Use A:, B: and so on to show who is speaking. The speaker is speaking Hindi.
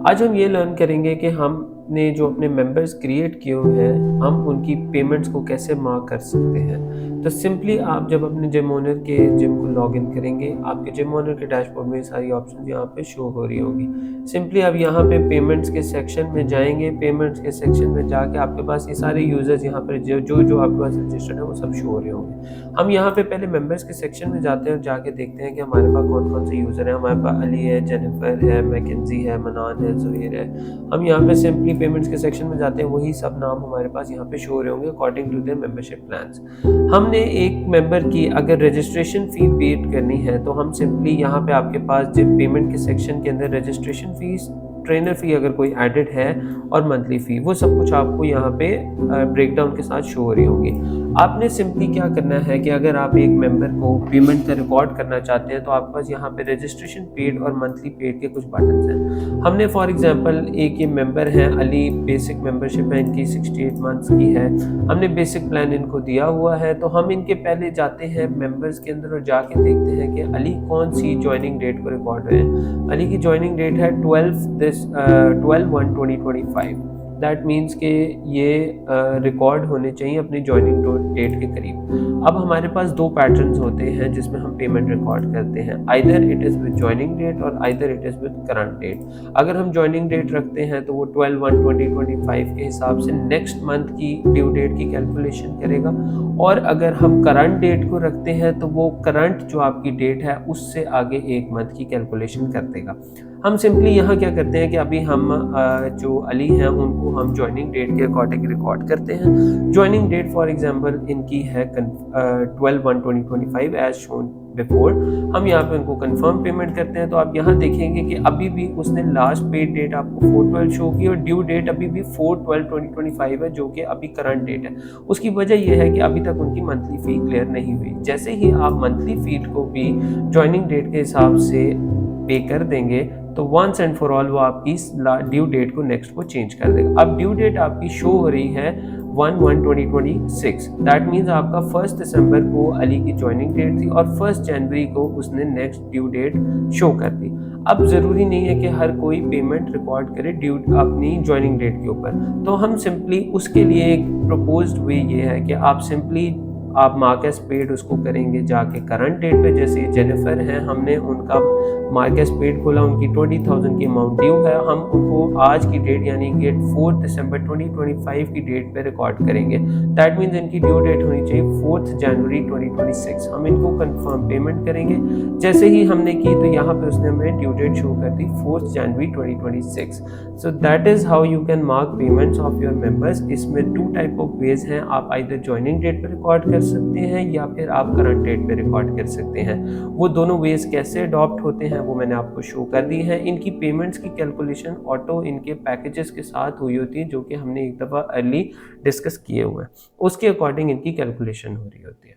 A: आज हम ये लर्न करेंगे कि हमने जो अपने मेंबर्स क्रिएट किए हुए हैं, हम उनकी पेमेंट्स को कैसे मार्क कर सकते हैं। तो सिंपली आप जब अपने जिम ओनर के जिम को लॉगिन करेंगे, आपके जिम ओनर के डैशबोर्ड में सारी ऑप्शंस यहाँ पे शो हो रही होंगी। सिंपली आप यहाँ पे पेमेंट्स के सेक्शन में जाएँगे, पेमेंट्स के सेक्शन में जाके आपके पास ये सारे यूज़र्स यहाँ पर जो आपके पास रजिस्टर्ड है वो सब शो हो रहे होंगे। हम यहाँ पे पहले मेंबर्स के सेक्शन में जाते हैं और जाके देखते हैं कि हमारे पास कौन-कौन से यूज़र हैं। हमारे पास अली है, जेनिफर है, मैकेंजी है, मनान है, ज़ुहैर है। हम यहाँ पे सिंपली पेमेंट्स के सेक्शन में जाते हैं, वही सब नाम हमारे पास यहाँ पे शो हो रहे होंगे according to their membership plans. हमने एक मेंबर की अगर रजिस्ट्रेशन फ़ी पेड करनी है, तो हम सिंपली यहाँ पे आपके पास जब पेमेंट के सेक्शन के अंदर रजिस्ट्रेशन फ़ीस, ट्रेनर फ़ी अगर कोई एडेड है और मंथली फ़ी, वो सब कुछ आपको यहाँ पे ब्रेकडाउन के साथ शो हो रही होंगी। आपने सिंपली क्या करना है कि अगर आप एक मेंबर को पेमेंट का रिकॉर्ड करना चाहते हैं, तो आपके पास यहाँ पे रजिस्ट्रेशन पेड और मंथली पेड के कुछ बटन्स हैं। हमने फॉर एग्जांपल एक ये मेंबर हैं अली, बेसिक मेंबरशिप है इनकी 68 मंथ्स की है। हमने बेसिक प्लान इनको दिया हुआ है, तो हम इनके पहले जाते हैं मेंबर्स के अंदर और जाके देखते हैं कि अली कौन सी जॉइनिंग डेट को रिकॉर्ड हुए हैं। अली की जॉइनिंग डेट है 12/1/2025। दैट मीन्स कि ये रिकॉर्ड होने चाहिए अपनी जॉइनिंग डेट के करीब। अब हमारे पास दो पैटर्न्स होते हैं जिसमें हम पेमेंट रिकॉर्ड करते हैं, either it is with joining date और either it is with current date. अगर हम जॉइनिंग डेट रखते हैं तो वो 12/1/2025 के हिसाब से नेक्स्ट मंथ की ड्यू डेट की कैलकुलेशन करेगा, और अगर हम करंट डेट को रखते हैं तो वो करंट जो आपकी डेट है उससे आगे एक मंथ की कैलकुलेशन कर देगा। हम सिंपली यहाँ क्या करते हैं कि अभी हम जो अली हैं उनको हम जॉइनिंग डेट के अकॉर्डिंग रिकॉर्ड करते हैं। जॉइनिंग डेट फॉर एग्जांपल इनकी है 12/1/2025 एज शोन बिफोर। हम यहाँ पे उनको कंफर्म पेमेंट करते हैं, तो आप यहाँ देखेंगे कि अभी भी उसने लास्ट पेड डेट आपको 4/12 शो की और ड्यू डेट अभी भी 4/12/2025 है, जो कि अभी करंट डेट है। उसकी वजह यह है कि अभी तक उनकी मंथली फ़ी क्लियर नहीं हुई। जैसे ही आप मंथली फ़ी को भी जॉइनिंग डेट के हिसाब से पे कर देंगे, तो वंस एंड फॉर ऑल वो आपकी ड्यू डेट को नेक्स्ट को चेंज कर देगा। अब ड्यू डेट आपकी शो हो रही है 1/1/2026। दैट मीन्स आपका 1 दिसंबर को अली की जॉइनिंग डेट थी और 1 जनवरी को उसने नेक्स्ट ड्यू डेट शो कर दी। अब ज़रूरी नहीं है कि हर कोई पेमेंट रिकॉर्ड करे ड्यू अपनी जॉइनिंग डेट के ऊपर, तो हम सिंपली उसके लिए एक प्रपोज्ड वे ये है कि आप मार्क एज़ पेड उसको करेंगे जाके करंट डेट पे। जैसे जेनिफर हैं, हमने उनका मार्क एज़ पेड खोला, उनकी 20,000 की अमाउंट ड्यू है, हम उनको आज की डेट यानी कि 4 दिसंबर 2025 की डेट पे रिकॉर्ड करेंगे। दैट मीन्स इनकी ड्यू डेट होनी चाहिए 4 जनवरी 2026। हम इनको कंफर्म पेमेंट करेंगे। जैसे ही हमने की तो यहाँ पे उसने हमें ड्यू डेट शो कर दी 4 जनवरी 2026। So that is how you can mark payments of your members. इसमें 2 टाइप ऑफ वेज हैं, आप आइदर जॉइनिंग डेट पे रिकॉर्ड कर सकते हैं या फिर आप करंट डेट पे रिकॉर्ड कर सकते हैं। वो दोनों वेज कैसे अडॉप्ट होते हैं वो मैंने आपको शो कर दी है। इनकी पेमेंट्स की कैलकुलेशन ऑटो इनके पैकेजेस के साथ हुई होती है, जो कि हमने एक दफ़ा अर्ली डिस्कस किए हुए हैं। उसके अकॉर्डिंग इनकी कैलकुलेशन हो रही होती है।